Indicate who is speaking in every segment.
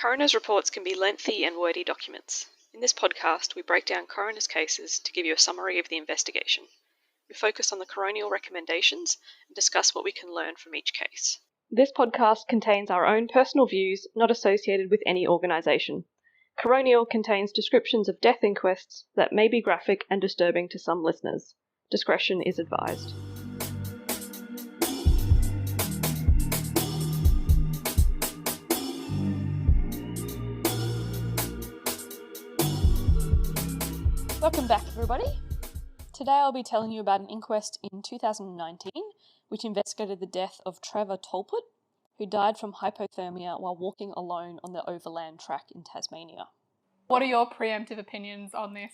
Speaker 1: Coroner's reports can be lengthy and wordy documents. In this podcast, we break down coroner's cases to give you a summary of the investigation. We focus on the coronial recommendations and discuss what we can learn from each case. This podcast contains our own personal views, not associated with any organisation. Coronial contains descriptions of death inquests that may be graphic and disturbing to some listeners. Discretion is advised. Welcome back, everybody. Today I'll be telling you about an inquest in 2019 which investigated the death of Trevor Tolputt, who died from hypothermia while walking alone on the Overland Track in Tasmania.
Speaker 2: What are your preemptive opinions on this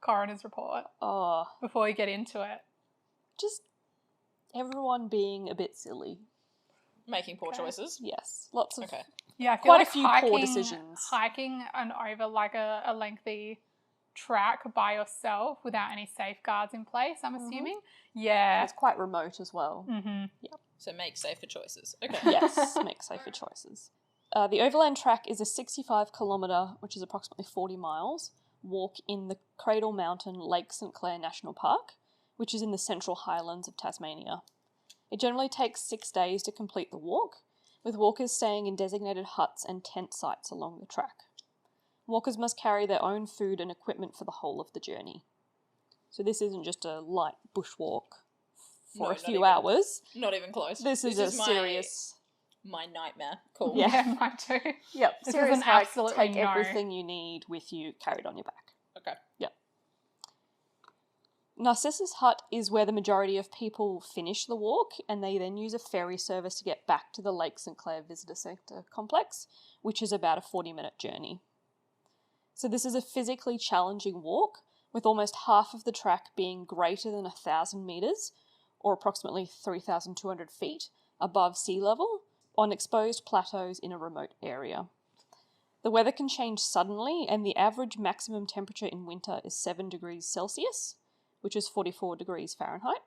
Speaker 2: coroner's report before we get into it?
Speaker 1: Just everyone being a bit silly.
Speaker 3: Making poor choices?
Speaker 1: Yes, lots of
Speaker 2: Yeah, I feel
Speaker 1: quite
Speaker 2: like
Speaker 1: a few poor decisions.
Speaker 2: Hiking and over like a lengthy track by yourself without any safeguards in place, I'm assuming. Yeah.
Speaker 1: It's quite remote as well.
Speaker 2: Mm-hmm.
Speaker 1: Yep.
Speaker 3: So make safer choices. Okay.
Speaker 1: Yes, make safer choices. The Overland Track is a 65 kilometre, which is approximately 40 miles, walk in the Cradle Mountain Lake St Clair National Park, which is in the Central Highlands of Tasmania. It generally takes 6 days to complete the walk, with walkers staying in designated huts and tent sites along the track. Walkers must carry their own food and equipment for the whole of the journey. So this isn't just a light bushwalk for a few hours.
Speaker 3: Not even close.
Speaker 1: This is a serious...
Speaker 3: My nightmare. Cool.
Speaker 2: Yeah, mine too.
Speaker 1: Yep,
Speaker 2: This
Speaker 1: serious
Speaker 2: is an
Speaker 1: hike,
Speaker 2: absolutely
Speaker 1: take
Speaker 2: no.
Speaker 1: everything you need with you carried on your back.
Speaker 3: Okay.
Speaker 1: Yep. Narcissus Hut is where the majority of people finish the walk, and they then use a ferry service to get back to the Lake St Clair Visitor Centre complex, which is about a 40-minute journey. So this is a physically challenging walk, with almost half of the track being greater than 1,000 metres, or approximately 3,200 feet, above sea level, on exposed plateaus in a remote area. The weather can change suddenly, and the average maximum temperature in winter is 7 degrees Celsius, which is 44 degrees Fahrenheit.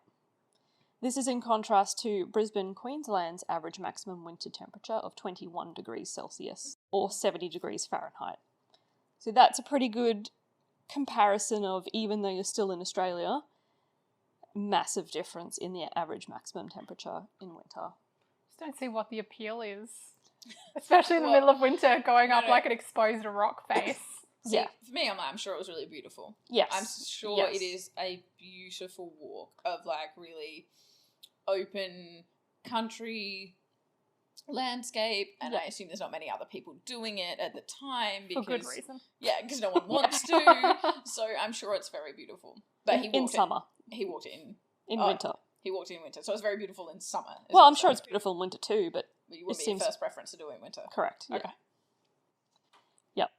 Speaker 1: This is in contrast to Brisbane, Queensland's average maximum winter temperature of 21 degrees Celsius, or 70 degrees Fahrenheit. So that's a pretty good comparison of, even though you're still in Australia, massive difference in the average maximum temperature in winter.
Speaker 2: Just don't see what the appeal is. Especially in the middle of winter, going up like an exposed rock face.
Speaker 3: See, for me, I'm sure it was really beautiful.
Speaker 1: Yes.
Speaker 3: I'm sure it is a beautiful walk of like really open country landscape, and I assume there's not many other people doing it at the time because
Speaker 2: For good reason.
Speaker 3: Yeah, because no one wants to. So I'm sure it's very beautiful. But
Speaker 1: in summer.
Speaker 3: He walked in
Speaker 1: winter.
Speaker 3: He walked in winter, so it's very beautiful in summer.
Speaker 1: Well, I'm sure it's beautiful in winter too, but
Speaker 3: you would be your first preference to do it in winter.
Speaker 1: Correct. Yeah.
Speaker 3: Okay.
Speaker 1: Yep.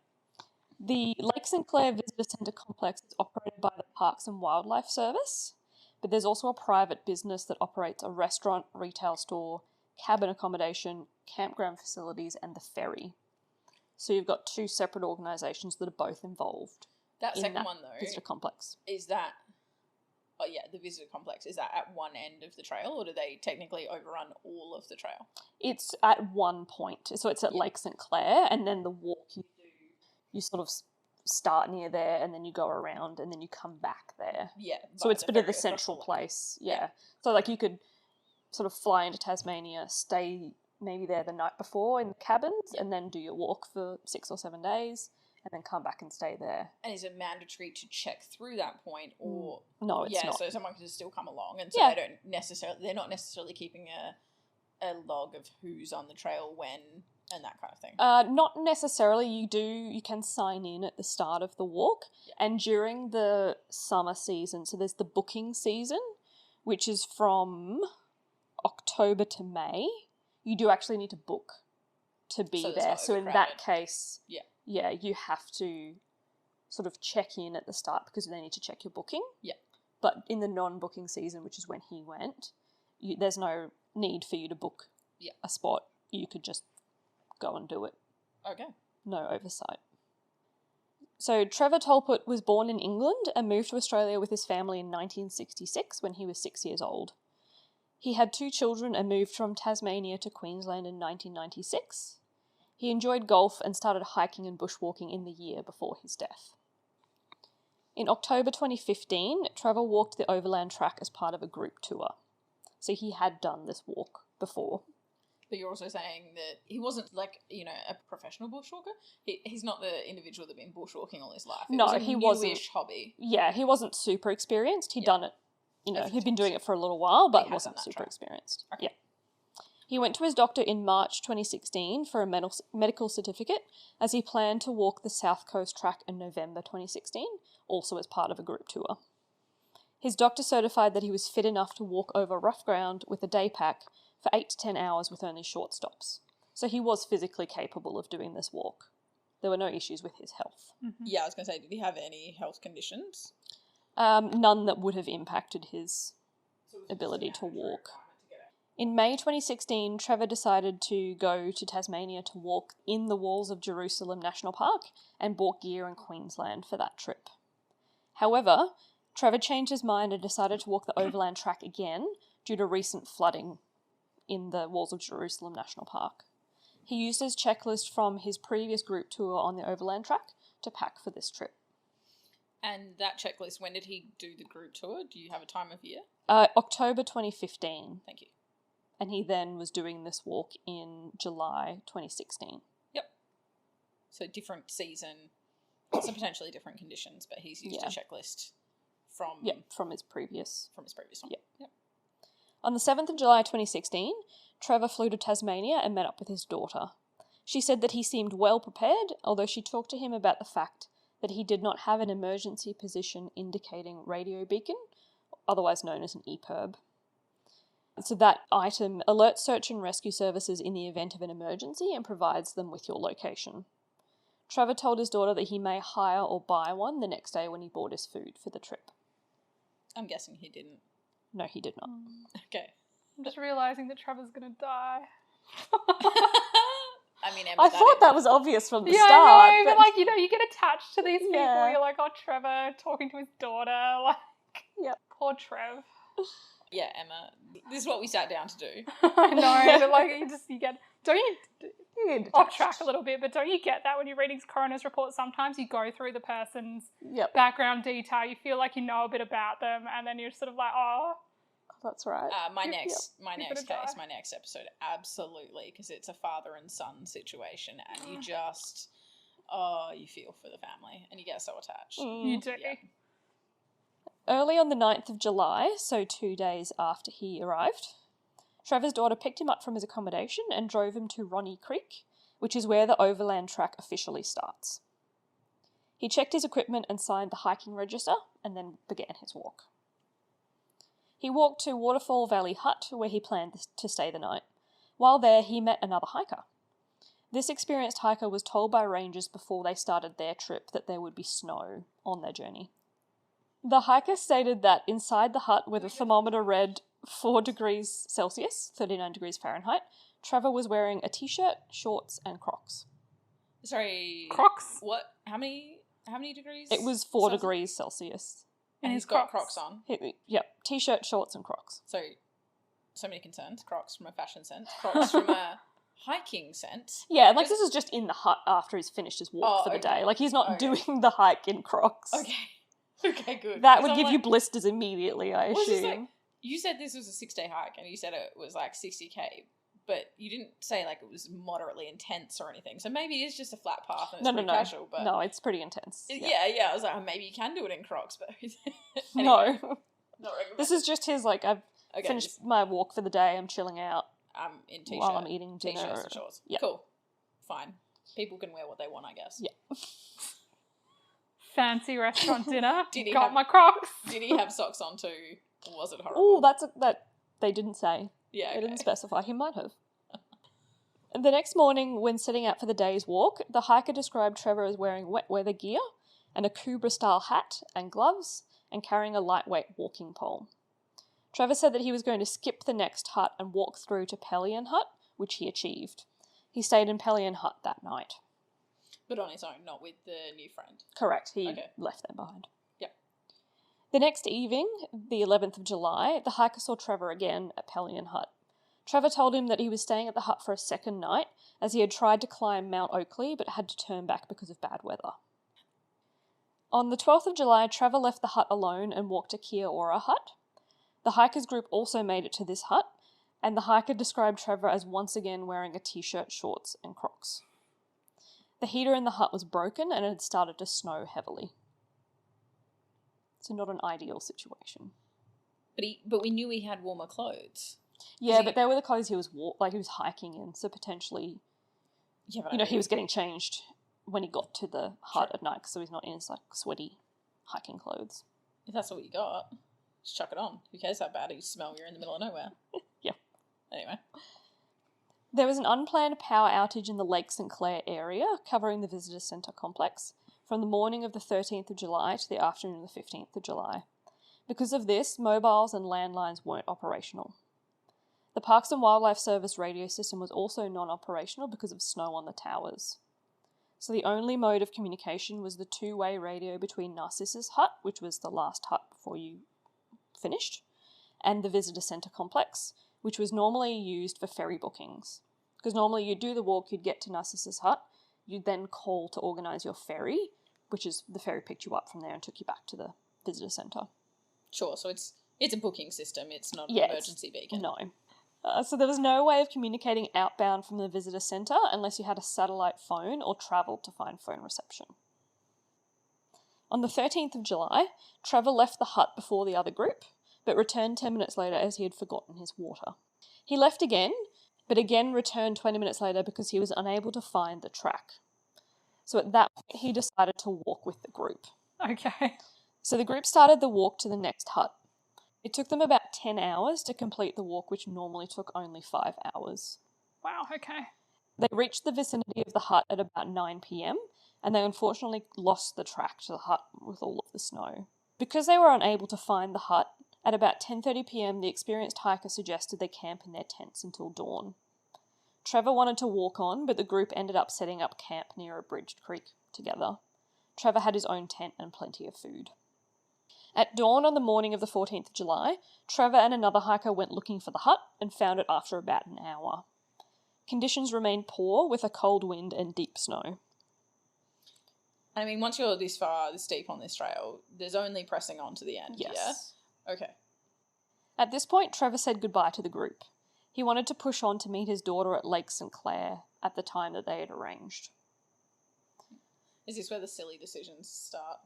Speaker 1: The Lake St Clair Visitor Centre complex is operated by the Parks and Wildlife Service, but there's also a private business that operates a restaurant, retail store, cabin accommodation, campground facilities, and the ferry. So you've got two separate organisations that are both involved.
Speaker 3: That second one, though,
Speaker 1: visitor complex.
Speaker 3: Is that... Oh, yeah, the visitor complex. Is that at one end of the trail, or do they technically overrun all of the trail?
Speaker 1: It's at one point. So it's at Lake St Clair, and then the walk you do, you sort of start near there, and then you go around, and then you come back there.
Speaker 3: Yeah.
Speaker 1: So it's a bit of the central place. Yeah. So, like, you could sort of fly into Tasmania, stay maybe there the night before in the cabins, and then do your walk for 6 or 7 days, and then come back and stay there.
Speaker 3: And is it mandatory to check through that point, or
Speaker 1: no, it's not.
Speaker 3: So someone can still come along, and so they're not necessarily keeping a log of who's on the trail when and that kind of thing.
Speaker 1: Not necessarily. You can sign in at the start of the walk, and during the summer season. So there's the booking season, which is from October to May. You do actually need to book to be there. So in that case, you have to sort of check in at the start because they need to check your booking.
Speaker 3: Yeah.
Speaker 1: But in the non-booking season, which is when he went, there's no need for you to book a spot. You could just go and do it.
Speaker 3: Okay.
Speaker 1: No oversight. So Trevor Tolputt was born in England and moved to Australia with his family in 1966 when he was 6 years old. He had 2 children and moved from Tasmania to Queensland in 1996. He enjoyed golf and started hiking and bushwalking in the year before his death. In October 2015, Trevor walked the Overland Track as part of a group tour. So he had done this walk before.
Speaker 3: But you're also saying that he wasn't like, you know, a professional bushwalker. He's not the individual that's been bushwalking all his life. It was a
Speaker 1: he
Speaker 3: newish
Speaker 1: wasn't.
Speaker 3: hobby.
Speaker 1: Yeah, he wasn't super experienced. He'd done it, you know,
Speaker 3: A few
Speaker 1: he'd been doing
Speaker 3: times.
Speaker 1: it for a little while,
Speaker 3: But
Speaker 1: but
Speaker 3: he had
Speaker 1: wasn't
Speaker 3: done that
Speaker 1: super
Speaker 3: track.
Speaker 1: experienced.
Speaker 3: Okay.
Speaker 1: Yeah. He went to his doctor in March 2016 for a medical certificate, as he planned to walk the South Coast Track in November 2016, also as part of a group tour. His doctor certified that he was fit enough to walk over rough ground with a day pack for 8 to 10 hours with only short stops. So he was physically capable of doing this walk. There were no issues with his health.
Speaker 2: Mm-hmm.
Speaker 3: Yeah, I was going to say, did he have any health conditions?
Speaker 1: None that would have impacted his ability to walk. In May 2016, Trevor decided to go to Tasmania to walk in the walls of Jerusalem National Park and bought gear in Queensland for that trip. However, Trevor changed his mind and decided to walk the Overland Track again due to recent flooding in the walls of Jerusalem National Park. He used his checklist from his previous group tour on the Overland Track to pack for this trip.
Speaker 3: And that checklist, when did he do the group tour? Do you have a time of year?
Speaker 1: October 2015.
Speaker 3: Thank you.
Speaker 1: And he then was doing this walk in July 2016.
Speaker 3: Yep. So different season, so potentially different conditions, but he's used a checklist from
Speaker 1: his previous
Speaker 3: one.
Speaker 1: Yep. On the 7th of July 2016, Trevor flew to Tasmania and met up with his daughter. She said that he seemed well prepared, although she talked to him about the fact that he did not have an emergency position indicating radio beacon, otherwise known as an EPIRB. So that item alerts search and rescue services in the event of an emergency and provides them with your location. Trevor told his daughter that he may hire or buy one the next day when he bought his food for the trip.
Speaker 3: I'm guessing he didn't.
Speaker 1: No, he did not.
Speaker 3: Okay.
Speaker 2: I'm just realising that Trevor's going to die.
Speaker 3: I mean, Emma,
Speaker 1: I thought that was obvious from the
Speaker 2: Yeah,
Speaker 1: start.
Speaker 2: I know, but like, you know, you get attached to these people.
Speaker 1: Yeah.
Speaker 2: You're like, oh, Trevor talking to his daughter. Like,
Speaker 1: Yep.
Speaker 2: Poor Trev.
Speaker 3: Yeah, Emma, this is what we sat down to do.
Speaker 2: I know, but like, you get, don't you,
Speaker 1: You get
Speaker 2: off
Speaker 1: detached.
Speaker 2: track a little bit, but don't you get that when you're reading coroner's reports? Sometimes you go through the person's
Speaker 1: Yep,
Speaker 2: background detail, you feel like you know a bit about them, and then you're sort of like, oh.
Speaker 1: that's right.
Speaker 3: My
Speaker 2: Yep.
Speaker 3: next
Speaker 2: You're
Speaker 3: case,
Speaker 2: gonna die.
Speaker 3: my next episode, absolutely, because it's a father and son situation, and you just, you feel for the family, and you get so attached.
Speaker 2: You do.
Speaker 3: Yeah.
Speaker 1: Early on the 9th of July, so 2 days after he arrived, Trevor's daughter picked him up from his accommodation and drove him to Ronnie Creek, which is where the Overland Track officially starts. He checked his equipment and signed the hiking register, and then began his walk. He walked to Waterfall Valley Hut, where he planned to stay the night. While there, he met another hiker. This experienced hiker was told by rangers before they started their trip that there would be snow on their journey. The hiker stated that inside the hut, where the thermometer read 4 degrees Celsius, 39 degrees Fahrenheit, Trevor was wearing a t-shirt, shorts, and Crocs.
Speaker 3: Sorry.
Speaker 2: Crocs?
Speaker 3: What? How many degrees?
Speaker 1: It was 4
Speaker 3: Celsius?
Speaker 1: degrees Celsius.
Speaker 3: And he's got Crocs on.
Speaker 1: Yep, t-shirt, shorts, and Crocs.
Speaker 3: So many concerns. Crocs from a fashion sense. Crocs from a hiking sense.
Speaker 1: Yeah, like this is just in the hut after he's finished his walk for the
Speaker 3: okay.
Speaker 1: day. Like he's not
Speaker 3: Okay.
Speaker 1: doing the hike in Crocs.
Speaker 3: Okay. Okay, good.
Speaker 1: That
Speaker 3: 'Cause
Speaker 1: would
Speaker 3: I'm
Speaker 1: give you
Speaker 3: like-
Speaker 1: blisters immediately, I
Speaker 3: Well, it's just
Speaker 1: assume.
Speaker 3: like, you said this was a 6-day hike, and you said it was like 60k, but you didn't say like it was moderately intense or anything. So maybe it is just a flat path and it's
Speaker 1: No,
Speaker 3: pretty
Speaker 1: no.
Speaker 3: casual. But
Speaker 1: No, it's pretty intense.
Speaker 3: yeah. I was like, oh, maybe you can do it in Crocs, but anyway,
Speaker 1: No.
Speaker 3: not recommended.
Speaker 1: This is just his, like, I've
Speaker 3: okay,
Speaker 1: finished
Speaker 3: just,
Speaker 1: my walk for the day, I'm chilling out
Speaker 3: in t-shirt,
Speaker 1: while I'm eating dinner.
Speaker 3: t-shirts and shorts.
Speaker 1: Yeah.
Speaker 3: Cool, fine. People can wear what they want, I guess.
Speaker 1: Yeah.
Speaker 2: Fancy restaurant dinner.
Speaker 3: Did he
Speaker 2: Got
Speaker 3: have-
Speaker 2: my Crocs.
Speaker 3: Did he have socks on too? Or was it horrible?
Speaker 1: Oh, that they didn't say.
Speaker 3: yeah.
Speaker 1: They
Speaker 3: Okay.
Speaker 1: didn't specify. He might have. The next morning, when setting out for the day's walk, the hiker described Trevor as wearing wet weather gear and a Cobra-style hat and gloves and carrying a lightweight walking pole. Trevor said that he was going to skip the next hut and walk through to Pelion Hut, which he achieved. He stayed in Pelion Hut that night.
Speaker 3: But on his own, not with the new friend.
Speaker 1: Correct, he
Speaker 3: Okay.
Speaker 1: left them behind.
Speaker 3: Yep.
Speaker 1: The next evening, the 11th of July, the hiker saw Trevor again at Pelion Hut. Trevor told him that he was staying at the hut for a second night as he had tried to climb Mount Oakley but had to turn back because of bad weather. On the 12th of July, Trevor left the hut alone and walked to Kia Ora Hut. The hikers group also made it to this hut, and the hiker described Trevor as once again wearing a t-shirt, shorts and Crocs. The heater in the hut was broken and it had started to snow heavily. So not an ideal situation.
Speaker 3: But we knew he had warmer clothes.
Speaker 1: Yeah, but they were the clothes he was he was hiking in, so potentially, he was getting changed when he got to the hut at night, so he's not in his sweaty hiking clothes.
Speaker 3: If that's what you got, just chuck it on. Who cares how bad you smell? You're in the middle of nowhere.
Speaker 1: Yeah.
Speaker 3: Anyway.
Speaker 1: There was an unplanned power outage in the Lake St. Clair area covering the visitor centre complex from the morning of the 13th of July to the afternoon of the 15th of July. Because of this, mobiles and landlines weren't operational. The Parks and Wildlife Service radio system was also non-operational because of snow on the towers. So the only mode of communication was the two-way radio between Narcissus Hut, which was the last hut before you finished, and the visitor centre complex, which was normally used for ferry bookings. Because normally you'd do the walk, you'd get to Narcissus Hut, you'd then call to organise your ferry, which is the ferry picked you up from there and took you back to the visitor centre.
Speaker 3: Sure, so it's a booking system, it's not an emergency beacon.
Speaker 1: No. So there was no way of communicating outbound from the visitor centre unless you had a satellite phone or travelled to find phone reception. On the 13th of July, Trevor left the hut before the other group, but returned 10 minutes later as he had forgotten his water. He left again, but again returned 20 minutes later because he was unable to find the track. So at that point, he decided to walk with the group.
Speaker 2: Okay.
Speaker 1: So the group started the walk to the next hut. It took them about 10 hours to complete the walk, which normally took only 5 hours.
Speaker 2: Wow, okay.
Speaker 1: They reached the vicinity of the hut at about 9 p.m, and they unfortunately lost the track to the hut with all of the snow. Because they were unable to find the hut, at about 10:30 p.m, the experienced hiker suggested they camp in their tents until dawn. Trevor wanted to walk on, but the group ended up setting up camp near a bridged creek together. Trevor had his own tent and plenty of food. At dawn on the morning of the 14th of July, Trevor and another hiker went looking for the hut and found it after about an hour. Conditions remained poor with a cold wind and deep snow.
Speaker 3: I mean, once you're this far, this deep on this trail, there's only pressing on to the end,
Speaker 1: Yes.
Speaker 3: Yeah? Okay.
Speaker 1: At this point, Trevor said goodbye to the group. He wanted to push on to meet his daughter at Lake St. Clair at the time that they had arranged.
Speaker 3: Is this where the silly decisions start?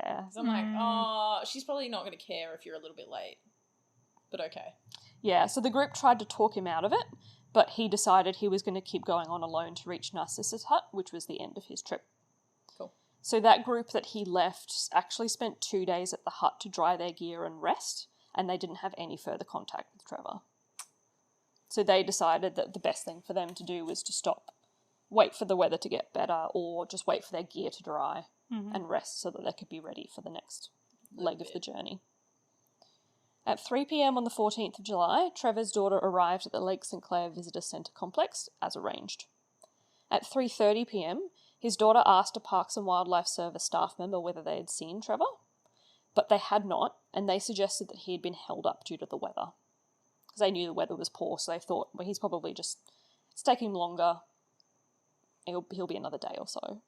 Speaker 1: Yeah.
Speaker 3: So I'm like, oh, she's probably not going to care if you're a little bit late. But okay.
Speaker 1: Yeah, so the group tried to talk him out of it, but he decided he was going to keep going on alone to reach Narcissus Hut, which was the end of his trip.
Speaker 3: Cool.
Speaker 1: So that group that he left actually spent 2 days at the hut to dry their gear and rest, and they didn't have any further contact with Trevor. So they decided that the best thing for them to do was to stop, wait for the weather to get better, or just wait for their gear to dry and rest so that they could be ready for the next leg of the journey. At 3 p.m. on the 14th of July, Trevor's daughter arrived at the Lake St. Clair Visitor Centre complex as arranged. At 3:30 p.m, his daughter asked a Parks and Wildlife Service staff member whether they had seen Trevor, but they had not, and they suggested that he had been held up due to the weather. Because they knew the weather was poor, so they thought, well, he's probably just, it's taking longer, he'll be another day or so.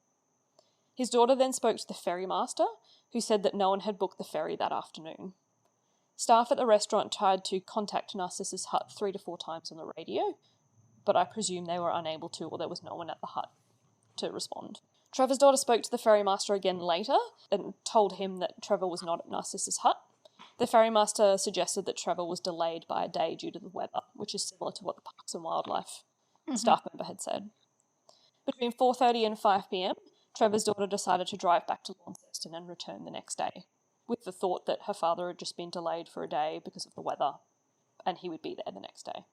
Speaker 1: His daughter then spoke to the ferrymaster, who said that no one had booked the ferry that afternoon. Staff at the restaurant tried to contact Narcissus Hut 3 to 4 times on the radio, but I presume they were unable to, or there was no one at the hut to respond. Trevor's daughter spoke to the ferrymaster again later and told him that Trevor was not at Narcissus Hut. The ferrymaster suggested that Trevor was delayed by a day due to the weather, which is similar to what the Parks and Wildlife staff member had said. Between 4:30 and 5 p.m, Trevor's daughter decided to drive back to Launceston and return the next day, with the thought that her father had just been delayed for a day because of the weather, and he would be there the next day.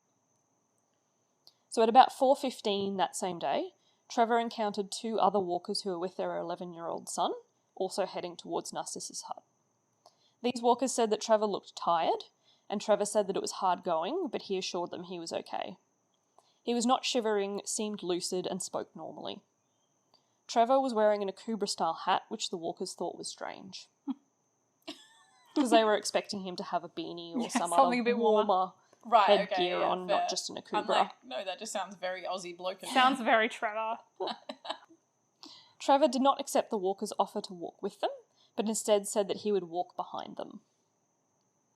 Speaker 1: So at about 4:15 that same day, Trevor encountered 2 other walkers who were with their 11-year-old son, also heading towards Narcissus Hut. These walkers said that Trevor looked tired, and Trevor said that it was hard going, but he assured them he was okay. He was not shivering, seemed lucid, and spoke normally. Trevor was wearing an Akubra-style hat, which the walkers thought was strange. Because they were expecting him to have a beanie or some other
Speaker 2: a bit warmer
Speaker 1: headgear
Speaker 3: yeah,
Speaker 1: on,
Speaker 3: fair.
Speaker 1: not just in a
Speaker 3: I'm
Speaker 1: Cobra.
Speaker 3: like, no, that just sounds very Aussie bloke.
Speaker 2: Sounds very Trevor.
Speaker 1: Trevor did not accept the walkers' offer to walk with them, but instead said that he would walk behind them.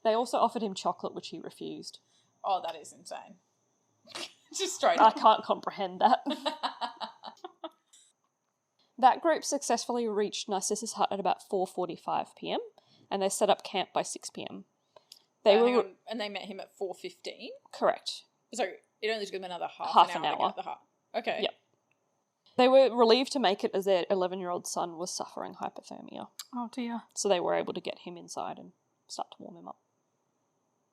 Speaker 1: They also offered him chocolate, which he refused.
Speaker 3: Oh, that is insane. Just straight
Speaker 1: I
Speaker 3: up.
Speaker 1: can't comprehend that. That group successfully reached Narcissus Hut at about 4:45 p.m, and they set up camp by 6 p.m.
Speaker 3: And they met him at 4:15?
Speaker 1: Correct.
Speaker 3: So it only took them another
Speaker 1: Half
Speaker 3: an
Speaker 1: an
Speaker 3: hour to
Speaker 1: hour.
Speaker 3: get the hut. Okay.
Speaker 1: Yep. They were relieved to make it as their 11-year-old son was suffering hypothermia.
Speaker 2: Oh dear.
Speaker 1: So they were able to get him inside and start to warm him up.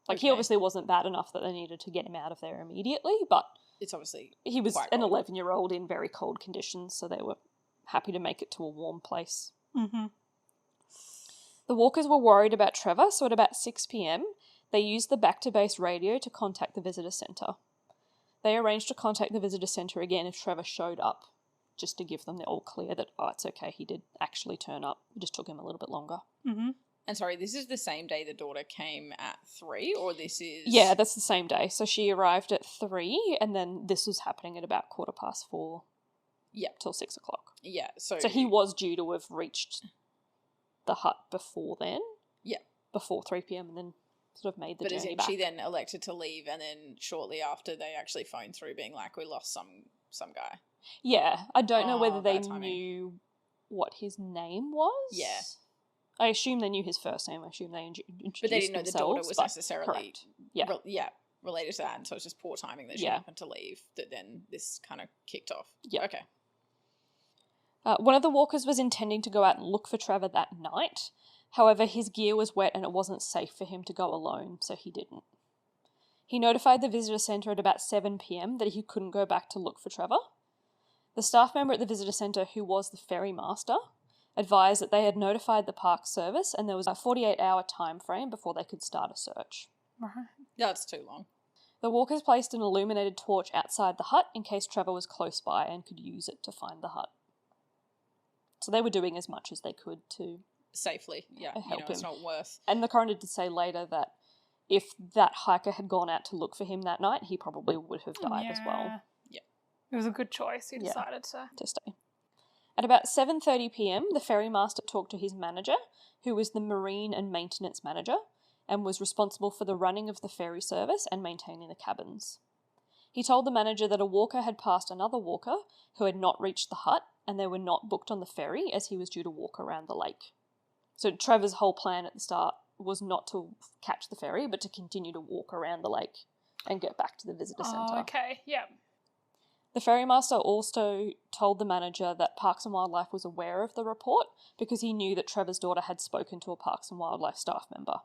Speaker 1: Like,
Speaker 3: Okay.
Speaker 1: he obviously wasn't bad enough that they needed to get him out of there immediately, but
Speaker 3: It's obviously
Speaker 1: he was
Speaker 3: quite
Speaker 1: an
Speaker 3: cold.
Speaker 1: 11-year-old in very cold conditions, so they were happy to make it to a warm place.
Speaker 2: Mm-hmm.
Speaker 1: The walkers were worried about Trevor, so at about 6 p.m, they used the back-to-base radio to contact the visitor centre. They arranged to contact the visitor centre again if Trevor showed up, just to give them the all clear that, oh, it's okay, he did actually turn up. It just took him a little bit longer.
Speaker 2: Mm-hmm.
Speaker 3: And sorry, this is the same day the daughter came at 3, or this is...
Speaker 1: Yeah, that's the same day. So she arrived at 3, and then this was happening at about 4:15.
Speaker 3: Yeah.
Speaker 1: Till 6 o'clock.
Speaker 3: Yeah, so
Speaker 1: he was due to have reached the hut before then.
Speaker 3: Yeah.
Speaker 1: Before 3 p.m, and then sort of made the
Speaker 3: But
Speaker 1: journey
Speaker 3: is
Speaker 1: back.
Speaker 3: she then elected to leave, and then shortly after they actually phoned through being like, we lost some guy.
Speaker 1: Yeah, I don't know whether they
Speaker 3: bad timing.
Speaker 1: knew what his name was.
Speaker 3: Yeah.
Speaker 1: I assume they knew his first name. I assume they introduced
Speaker 3: But they didn't know the daughter
Speaker 1: themselves,
Speaker 3: was
Speaker 1: but
Speaker 3: necessarily
Speaker 1: correct. Yeah.
Speaker 3: related to that, and so it's just poor timing that she
Speaker 1: Yeah.
Speaker 3: happened to leave that then this kind of kicked off.
Speaker 1: Yeah.
Speaker 3: Okay.
Speaker 1: One of the walkers was intending to go out and look for Trevor that night. However, his gear was wet and it wasn't safe for him to go alone, so he didn't. He notified the visitor centre at about 7 p.m. that he couldn't go back to look for Trevor. The staff member at the visitor centre, who was the ferry master, advised that they had notified the park service and there was a 48-hour time frame before they could start a search.
Speaker 2: Right.
Speaker 3: That's too long.
Speaker 1: The walkers placed an illuminated torch outside the hut in case Trevor was close by and could use it to find the hut. So they were doing as much as they could to
Speaker 3: Safely, yeah.
Speaker 1: help
Speaker 3: It's
Speaker 1: him.
Speaker 3: not worth...
Speaker 1: And the coroner did say later that if that hiker had gone out to look for him that night, he probably would have died as well.
Speaker 3: Yeah.
Speaker 2: It was a good choice. He
Speaker 1: Yeah.
Speaker 2: decided to.
Speaker 1: To stay. At about 7:30 p.m, the ferry master talked to his manager, who was the marine and maintenance manager, and was responsible for the running of the ferry service and maintaining the cabins. He told the manager that a walker had passed another walker who had not reached the hut, and they were not booked on the ferry as he was due to walk around the lake. So Trevor's whole plan at the start was not to catch the ferry, but to continue to walk around the lake and get back to the visitor centre.
Speaker 2: Oh, okay. Yeah.
Speaker 1: The ferrymaster also told the manager that Parks and Wildlife was aware of the report because he knew that Trevor's daughter had spoken to a Parks and Wildlife staff member.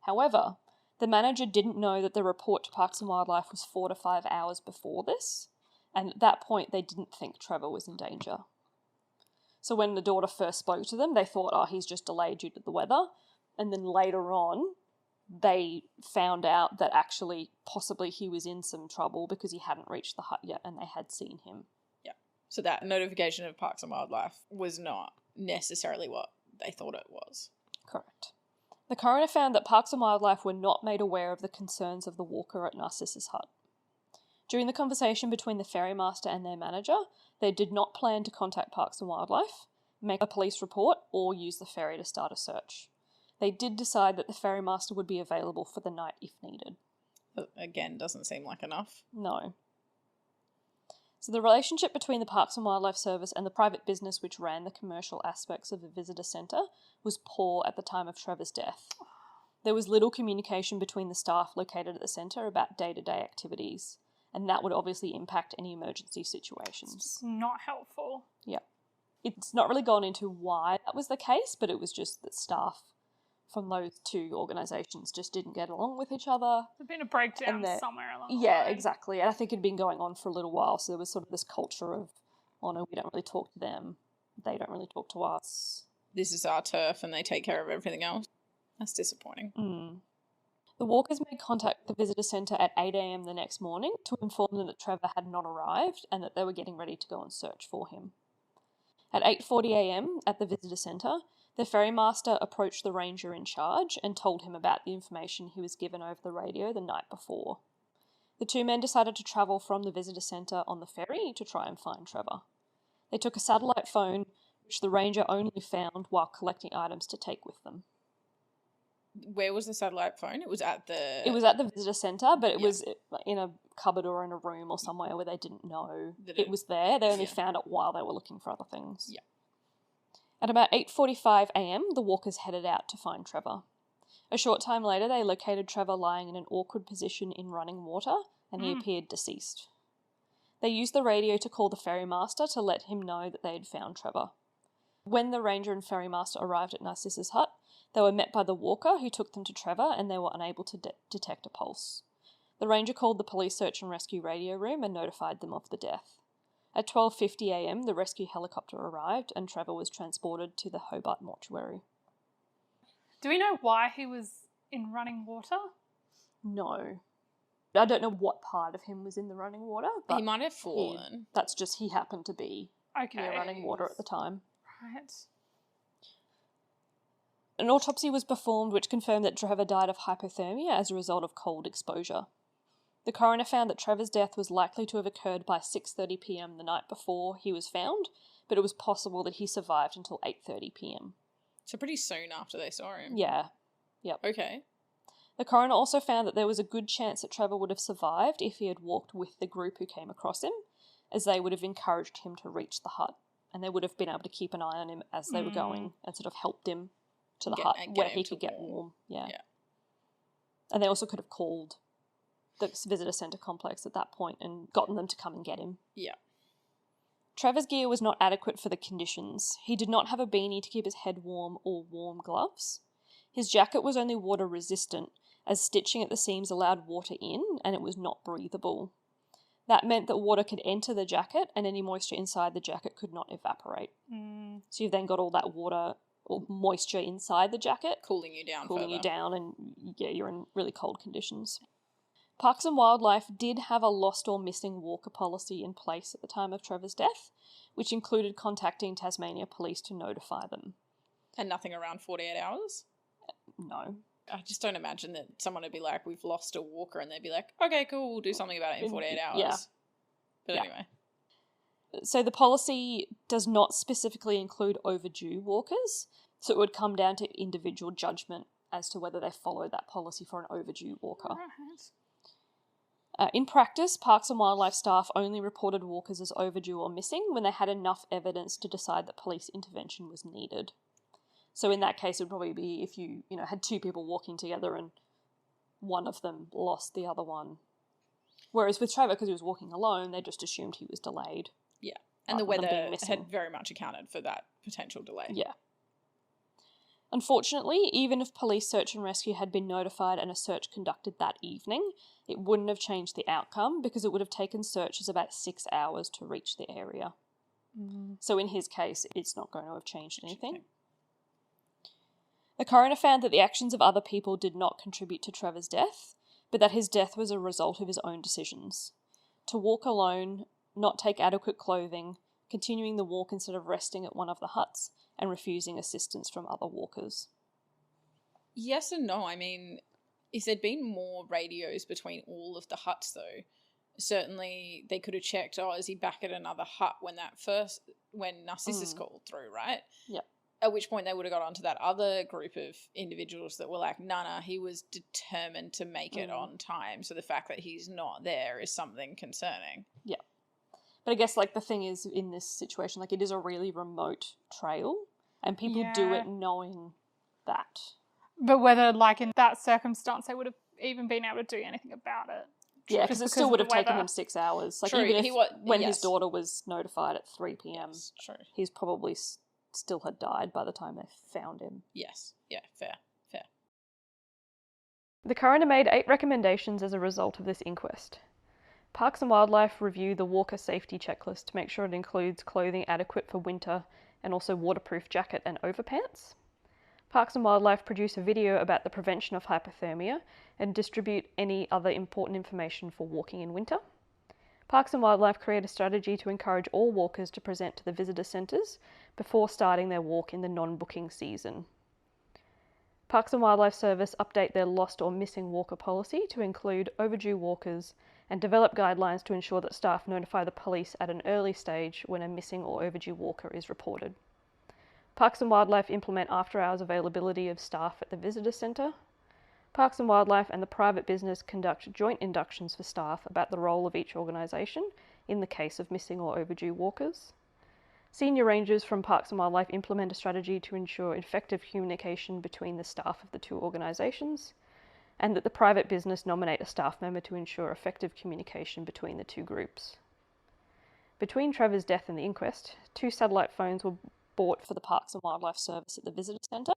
Speaker 1: However, the manager didn't know that the report to Parks and Wildlife was 4 to 5 hours before this, and at that point they didn't think Trevor was in danger. So when the daughter first spoke to them, they thought, oh, he's just delayed due to the weather, and then later on they found out that actually possibly he was in some trouble because he hadn't reached the hut yet and they had seen him.
Speaker 3: Yeah. So that notification of Parks and Wildlife was not necessarily what they thought it was.
Speaker 1: Correct. The coroner found that Parks and Wildlife were not made aware of the concerns of the walker at Narcissus Hut. During the conversation between the ferrymaster and their manager, they did not plan to contact Parks and Wildlife, make a police report, or use the ferry to start a search. They did decide that the ferrymaster would be available for the night if needed.
Speaker 3: But again, doesn't seem like enough.
Speaker 1: No. So the relationship between the Parks and Wildlife Service and the private business which ran the commercial aspects of the visitor centre was poor at the time of Trevor's death. There was little communication between the staff located at the centre about day-to-day activities, and that would obviously impact any emergency situations.
Speaker 2: It's not helpful.
Speaker 1: Yeah. It's not really gone into why that was the case, but it was just that staff from those two organisations just didn't get along with each other.
Speaker 2: There's been a breakdown
Speaker 1: And
Speaker 2: somewhere along the
Speaker 1: Yeah,
Speaker 2: line.
Speaker 1: exactly. And I think it had been going on for a little while, so there was sort of this culture of, oh no, we don't really talk to them, they don't really talk to us.
Speaker 3: This is our turf and they take care of everything else. That's disappointing.
Speaker 1: The walkers made contact with the visitor centre at 8 a.m. the next morning to inform them that Trevor had not arrived and that they were getting ready to go and search for him. At 8:40 a.m. at the visitor centre, The ferrymaster approached the ranger in charge and told him about the information he was given over the radio the night before. The two men decided to travel from the visitor centre on the ferry to try and find Trevor. They took a satellite phone, which the ranger only found while collecting items to take with them.
Speaker 3: Where was the satellite phone? It was at the...
Speaker 1: It was at the visitor centre, but it was in a cupboard or in a room or somewhere where they didn't know it was there. They only found it while they were looking for other things.
Speaker 3: Yeah.
Speaker 1: At about 8:45 a.m, the walkers headed out to find Trevor. A short time later, they located Trevor lying in an awkward position in running water, and he appeared deceased. They used the radio to call the ferrymaster to let him know that they had found Trevor. When the ranger and ferrymaster arrived at Narcissa's hut, they were met by the walker who took them to Trevor, and they were unable to detect a pulse. The ranger called the police search and rescue radio room and notified them of the death. At 12:50 a.m, the rescue helicopter arrived and Trevor was transported to the Hobart mortuary.
Speaker 2: Do we know why he was in running water?
Speaker 1: No. I don't know what part of him was in the running water, but
Speaker 3: he might have fallen.
Speaker 1: He happened to be near running water at the time.
Speaker 2: Right.
Speaker 1: An autopsy was performed which confirmed that Trevor died of hypothermia as a result of cold exposure. The coroner found that Trevor's death was likely to have occurred by 6:30 p.m. the night before he was found, but it was possible that he survived until 8:30 p.m.
Speaker 3: So pretty soon after they saw him.
Speaker 1: Yeah. Yep.
Speaker 3: Okay.
Speaker 1: The coroner also found that there was a good chance that Trevor would have survived if he had walked with the group who came across him, as they would have encouraged him to reach the hut, and they would have been able to keep an eye on him as they were going and sort of helped him to the hut where he could get warm. Yeah. And they also could have called the visitor centre complex at that point and gotten them to come and get him.
Speaker 3: Yeah.
Speaker 1: Trevor's gear was not adequate for the conditions. He did not have a beanie to keep his head warm or warm gloves. His jacket was only water resistant, as stitching at the seams allowed water in and it was not breathable. That meant that water could enter the jacket and any moisture inside the jacket could not evaporate. So you've then got all that water or moisture inside the jacket.
Speaker 3: Cooling you down
Speaker 1: and you're in really cold conditions. Parks and Wildlife did have a lost or missing walker policy in place at the time of Trevor's death, which included contacting Tasmania Police to notify them.
Speaker 3: And nothing around 48 hours?
Speaker 1: No.
Speaker 3: I just don't imagine that someone would be like, we've lost a walker, and they'd be like, okay, cool, we'll do something about it in 48 hours.
Speaker 1: Yeah.
Speaker 3: But anyway.
Speaker 1: So the policy does not specifically include overdue walkers, so it would come down to individual judgment as to whether they follow that policy for an overdue walker.
Speaker 2: Right.
Speaker 1: In practice, Parks and Wildlife staff only reported walkers as overdue or missing when they had enough evidence to decide that police intervention was needed. So in that case, it would probably be if you had two people walking together and one of them lost the other one. Whereas with Trevor, because he was walking alone, they just assumed he was delayed.
Speaker 3: Yeah, and the weather had very much accounted for that potential delay.
Speaker 1: Yeah. Unfortunately, even if police search and rescue had been notified and a search conducted that evening, it wouldn't have changed the outcome because it would have taken searchers about 6 hours to reach the area. So in his case, it's not going to have changed anything. The coroner found that the actions of other people did not contribute to Trevor's death, but that his death was a result of his own decisions. To walk alone, not take adequate clothing, continuing the walk instead of resting at one of the huts, and refusing assistance from other walkers.
Speaker 3: Yes and no. I mean, if there'd been more radios between all of the huts, though, certainly they could have checked, is he back at another hut when Narcissus called through, right?
Speaker 1: Yeah.
Speaker 3: At which point they would have got onto that other group of individuals that were like, nah, he was determined to make it on time. So the fact that he's not there is something concerning.
Speaker 1: Yeah. But I guess, the thing is, in this situation, it is a really remote trail, and people do it knowing that.
Speaker 2: But whether, in that circumstance, they would have even been able to do anything about it.
Speaker 1: Yeah, because it still would have taken them 6 hours.
Speaker 3: True.
Speaker 1: Even if, when his daughter was notified at 3 p.m,
Speaker 3: true.
Speaker 1: He's probably still had died by the time they found him.
Speaker 3: Yes. Yeah, fair.
Speaker 1: The coroner made 8 recommendations as a result of this inquest. Parks and Wildlife review the walker safety checklist to make sure it includes clothing adequate for winter and also waterproof jacket and overpants. Parks and Wildlife produce a video about the prevention of hypothermia and distribute any other important information for walking in winter. Parks and Wildlife create a strategy to encourage all walkers to present to the visitor centres before starting their walk in the non-booking season. Parks and Wildlife Service update their lost or missing walker policy to include overdue walkers and develop guidelines to ensure that staff notify the police at an early stage when a missing or overdue walker is reported. Parks and Wildlife implement after-hours availability of staff at the visitor centre. Parks and Wildlife and the private business conduct joint inductions for staff about the role of each organisation in the case of missing or overdue walkers. Senior rangers from Parks and Wildlife implement a strategy to ensure effective communication between the staff of the two organisations, and that the private business nominate a staff member to ensure effective communication between the two groups. Between Trevor's death and the inquest, 2 satellite phones were bought for the Parks and Wildlife Service at the visitor centre,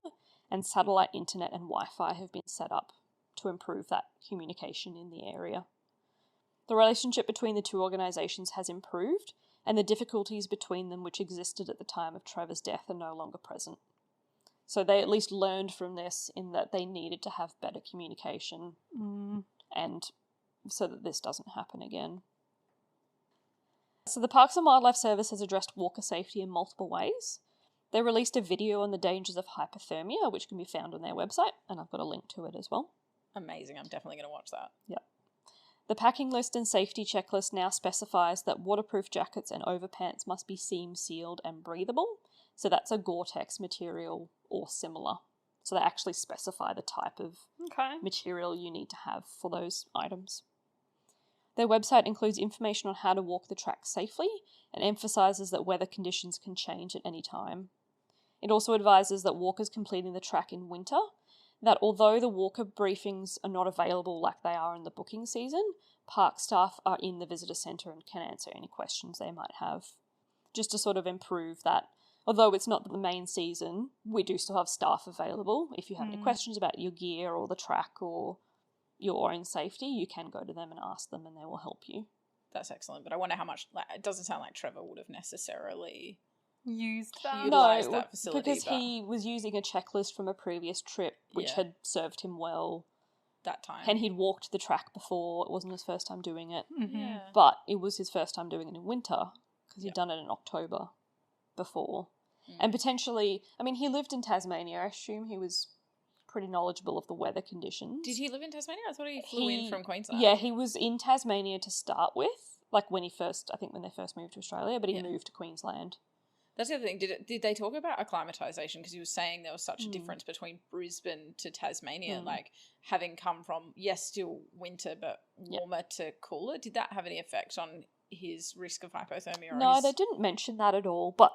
Speaker 1: and satellite internet and Wi-Fi have been set up to improve that communication in the area. The relationship between the two organisations has improved, and the difficulties between them which existed at the time of Trevor's death are no longer present. So they at least learned from this in that they needed to have better communication, and so that this doesn't happen again. So the Parks and Wildlife Service has addressed walker safety in multiple ways. They released a video on the dangers of hypothermia, which can be found on their website, and I've got a link to it as well.
Speaker 3: Amazing. I'm definitely going to watch that.
Speaker 1: Yep. The packing list and safety checklist now specifies that waterproof jackets and overpants must be seam sealed and breathable. So that's a Gore-Tex material or similar. So they actually specify the type of material you need to have for those items. Their website includes information on how to walk the track safely and emphasises that weather conditions can change at any time. It also advises that walkers completing the track in winter, that although the walker briefings are not available like they are in the booking season, park staff are in the visitor centre and can answer any questions they might have. Just to sort of improve that, although it's not the main season, we do still have staff available. If you have any questions about your gear or the track or your own safety, you can go to them and ask them and they will help you.
Speaker 3: That's excellent, but I wonder how much, it doesn't sound like Trevor would have necessarily
Speaker 2: used that.
Speaker 3: utilised that facility.
Speaker 1: Because he was using a checklist from a previous trip which had served him well
Speaker 3: that time.
Speaker 1: And he'd walked the track before. It wasn't his first time doing it.
Speaker 3: Yeah.
Speaker 1: But it was his first time doing it in winter because he'd done it in October before. And potentially, I mean, he lived in Tasmania. I assume he was pretty knowledgeable of the weather conditions.
Speaker 3: Did he live in Tasmania? I thought he flew in from Queensland.
Speaker 1: Yeah, he was in Tasmania to start with, like when they first moved to Australia, but he moved to Queensland.
Speaker 3: That's the other thing. Did they talk about acclimatisation? Because he was saying there was such a difference between Brisbane to Tasmania, like having come from, still winter, but warmer to cooler. Did that have any effect on his risk of hypothermia?
Speaker 1: No, they didn't mention that at all, but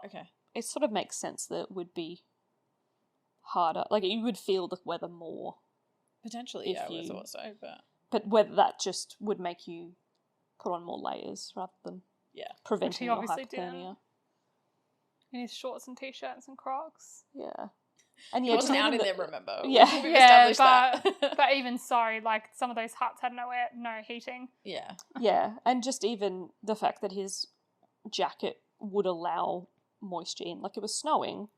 Speaker 1: it sort of makes sense that it would be harder. Like, you would feel the weather more.
Speaker 3: Potentially, I would have thought so,
Speaker 1: But whether that just would make you put on more layers rather than preventing your hypothermia.
Speaker 2: In his shorts and t-shirts and Crocs.
Speaker 1: Yeah. And
Speaker 3: he wasn't out in them, remember?
Speaker 2: Yeah, but even so, like, some of those huts had no heating.
Speaker 3: Yeah.
Speaker 1: Yeah, and just even the fact that his jacket would allow moisture in. Like, it was snowing.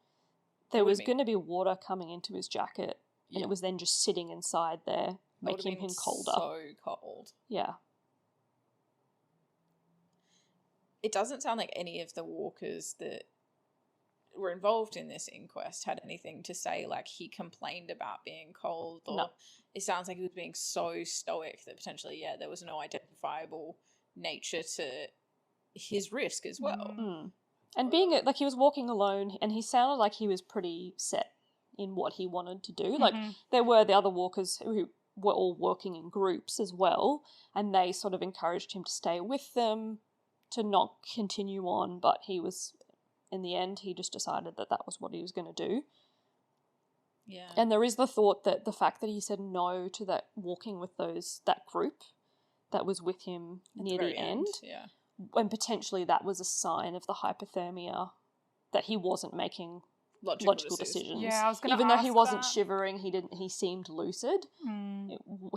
Speaker 1: There was going to be water coming into his jacket, and it was then just sitting inside there, making him colder.
Speaker 3: So cold.
Speaker 1: Yeah.
Speaker 3: It doesn't sound like any of the walkers that were involved in this inquest had anything to say, like he complained about being cold, or it sounds like he was being so stoic that potentially, there was no identifiable nature to his risk as well.
Speaker 1: And being like, he was walking alone, and he sounded like he was pretty set in what he wanted to do. Like, there were the other walkers who were all working in groups as well, and they sort of encouraged him to stay with them, to not continue on, but he was, in the end, he just decided that that was what he was going to do.
Speaker 3: Yeah.
Speaker 1: And there is the thought that the fact that he said no to that walking with that group that was with him near the end, and potentially that was a sign of the hypothermia, that he wasn't making logical decisions.
Speaker 2: Yeah, I was going to
Speaker 1: Even though he wasn't
Speaker 2: that.
Speaker 1: Shivering, he seemed lucid.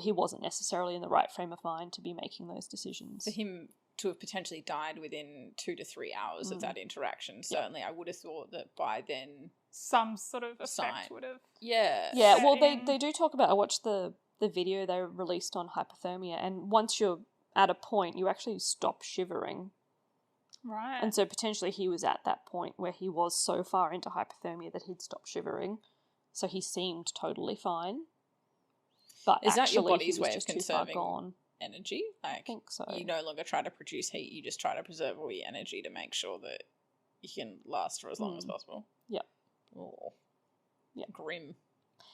Speaker 1: He wasn't necessarily in the right frame of mind to be making those decisions.
Speaker 3: For him to have potentially died within 2 to 3 hours of that interaction, certainly I would have thought that by then
Speaker 2: some sort of effect would have.
Speaker 1: Yeah, well, they do talk about, I watched the video they released on hypothermia, and once you're at a point you actually stop shivering.
Speaker 2: Right.
Speaker 1: And so potentially he was at that point where he was so far into hypothermia that he'd stopped shivering. So he seemed totally fine. But
Speaker 3: Is that your
Speaker 1: actually
Speaker 3: body's
Speaker 1: he was
Speaker 3: way of
Speaker 1: just too far
Speaker 3: conserving
Speaker 1: gone.
Speaker 3: energy?
Speaker 1: I
Speaker 3: Like,
Speaker 1: think so.
Speaker 3: you no longer try to produce heat, you just try to preserve all your energy to make sure that you can last for as long as possible.
Speaker 1: Yep.
Speaker 3: Oh.
Speaker 1: Yeah.
Speaker 3: Grim.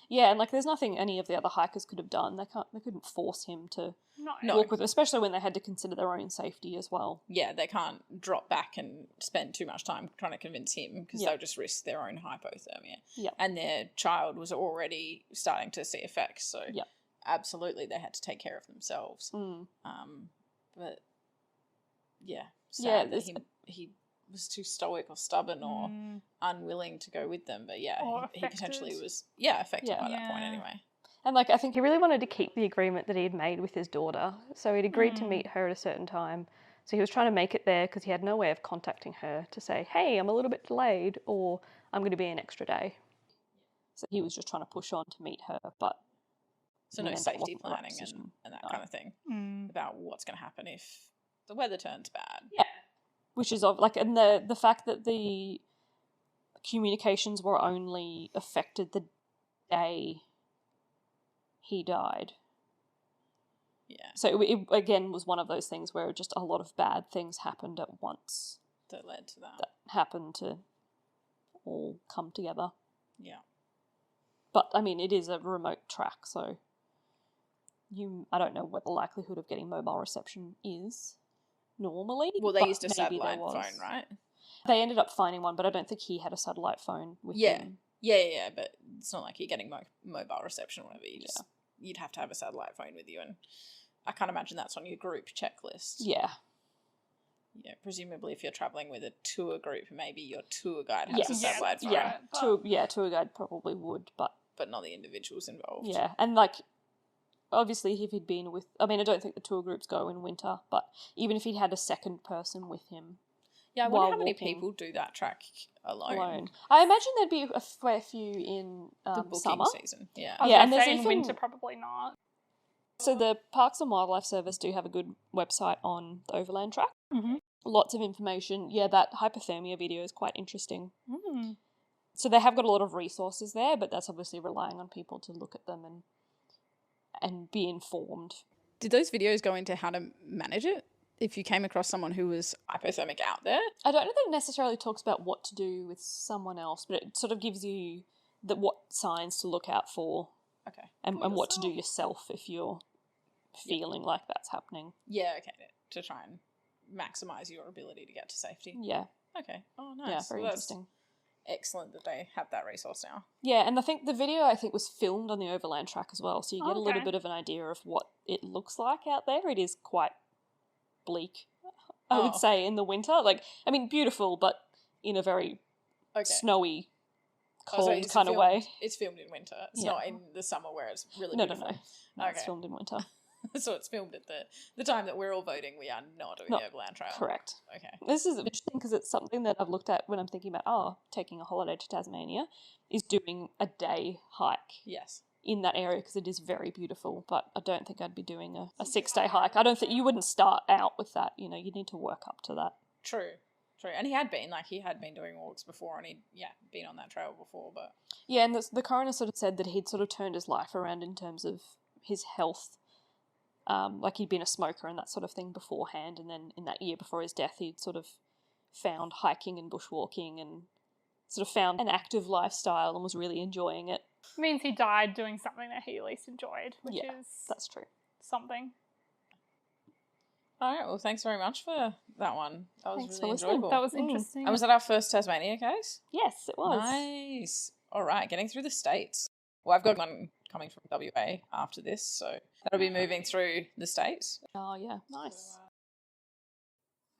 Speaker 1: Yeah, and like there's nothing any of the other hikers could have done. They couldn't force him to
Speaker 2: No.
Speaker 1: walk with, especially when they had to consider their own safety as well.
Speaker 3: Yeah, they can't drop back and spend too much time trying to convince him because they'll just risk their own hypothermia.
Speaker 1: Yep.
Speaker 3: And their child was already starting to see effects, so
Speaker 1: Yep.
Speaker 3: absolutely they had to take care of themselves. But yeah, sad that he was too stoic or stubborn or unwilling to go with them. But yeah, he potentially was affected by that point anyway.
Speaker 1: And like I think he really wanted to keep the agreement that he had made with his daughter. So he'd agreed to meet her at a certain time. So he was trying to make it there because he had no way of contacting her to say, hey, I'm a little bit delayed or I'm going to be an extra day. So he was just trying to push on to meet her, but
Speaker 3: so no safety planning and that kind of thing about what's going to happen if the weather turns bad.
Speaker 1: Yeah. Which is like, and the fact that the communications were only affected the day he died.
Speaker 3: Yeah.
Speaker 1: So it again was one of those things where just a lot of bad things happened at once.
Speaker 3: That led to that.
Speaker 1: That happened to all come together.
Speaker 3: Yeah.
Speaker 1: But I mean, it is a remote track, so I don't know what the likelihood of getting mobile reception is normally.
Speaker 3: Well, they used a satellite phone, right?
Speaker 1: They ended up finding one, but I don't think he had a satellite phone with him.
Speaker 3: Yeah, but it's not like you're getting mobile reception or whatever. You'd have to have a satellite phone with you, and I can't imagine that's on your group checklist.
Speaker 1: Yeah.
Speaker 3: Yeah, presumably if you're travelling with a tour group, maybe your tour guide has a satellite phone.
Speaker 1: Yeah, tour guide probably would, but
Speaker 3: not the individuals involved.
Speaker 1: Yeah, and like, obviously if he'd been with, I mean, I don't think the tour groups go in winter, but even if he'd had a second person with him.
Speaker 3: Yeah, I wonder how many people do that track alone.
Speaker 1: I imagine there'd be a fair few in
Speaker 3: the booking
Speaker 1: summer
Speaker 3: season. Yeah.
Speaker 2: And there's in winter probably not.
Speaker 1: So the Parks and Wildlife Service do have a good website on the Overland Track.
Speaker 2: Mm-hmm.
Speaker 1: Lots of information. Yeah, that hypothermia video is quite interesting. So they have got a lot of resources there, but that's obviously relying on people to look at them and be informed.
Speaker 3: Did those videos go into how to manage it? If you came across someone who was hypothermic out there?
Speaker 1: I don't know that it necessarily talks about what to do with someone else, but it sort of gives you what signs to look out for.
Speaker 3: Okay.
Speaker 1: And what to do yourself if you're feeling like that's happening.
Speaker 3: Yeah, okay. To try and maximise your ability to get to safety.
Speaker 1: Yeah.
Speaker 3: Okay. Oh, nice.
Speaker 1: Yeah, very interesting.
Speaker 3: Excellent that they have that resource now.
Speaker 1: Yeah, and I think the video was filmed on the Overland Track as well, so you get a little bit of an idea of what it looks like out there. It is quite bleak, I would say, in the winter. Like, I mean, beautiful, but in a very snowy, cold kind of way.
Speaker 3: It's filmed in winter. It's not in the summer where it's really
Speaker 1: No.
Speaker 3: beautiful.
Speaker 1: No, it's filmed in winter.
Speaker 3: So it's filmed at the time that we're all voting. We are not doing the Overland Trail.
Speaker 1: Correct.
Speaker 3: Okay.
Speaker 1: This is interesting because it's something that I've looked at when I'm thinking about, taking a holiday to Tasmania, is doing a day hike.
Speaker 3: Yes.
Speaker 1: In that area because it is very beautiful, but I don't think I'd be doing a 6-day hike. I don't think you wouldn't start out with that. You need to work up to that.
Speaker 3: True. And he had been doing walks before, and he'd been on that trail before, but
Speaker 1: yeah. And the coroner sort of said that he'd sort of turned his life around in terms of his health. Like he'd been a smoker and that sort of thing beforehand, and then in that year before his death, he'd sort of found hiking and bushwalking and sort of found an active lifestyle and was really enjoying it.
Speaker 2: It means he died doing something that he at least enjoyed, which is
Speaker 1: that's true.
Speaker 2: Something.
Speaker 3: All right, well, thanks very much for that one. That was really enjoyable.
Speaker 2: That was interesting.
Speaker 3: And was that our first Tasmania case?
Speaker 1: Yes, it was.
Speaker 3: Nice. All right, getting through the states. Well, I've got one coming from WA after this, so that'll be moving through the states.
Speaker 1: Oh, yeah. Nice.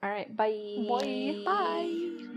Speaker 3: All right, bye.
Speaker 2: Bye.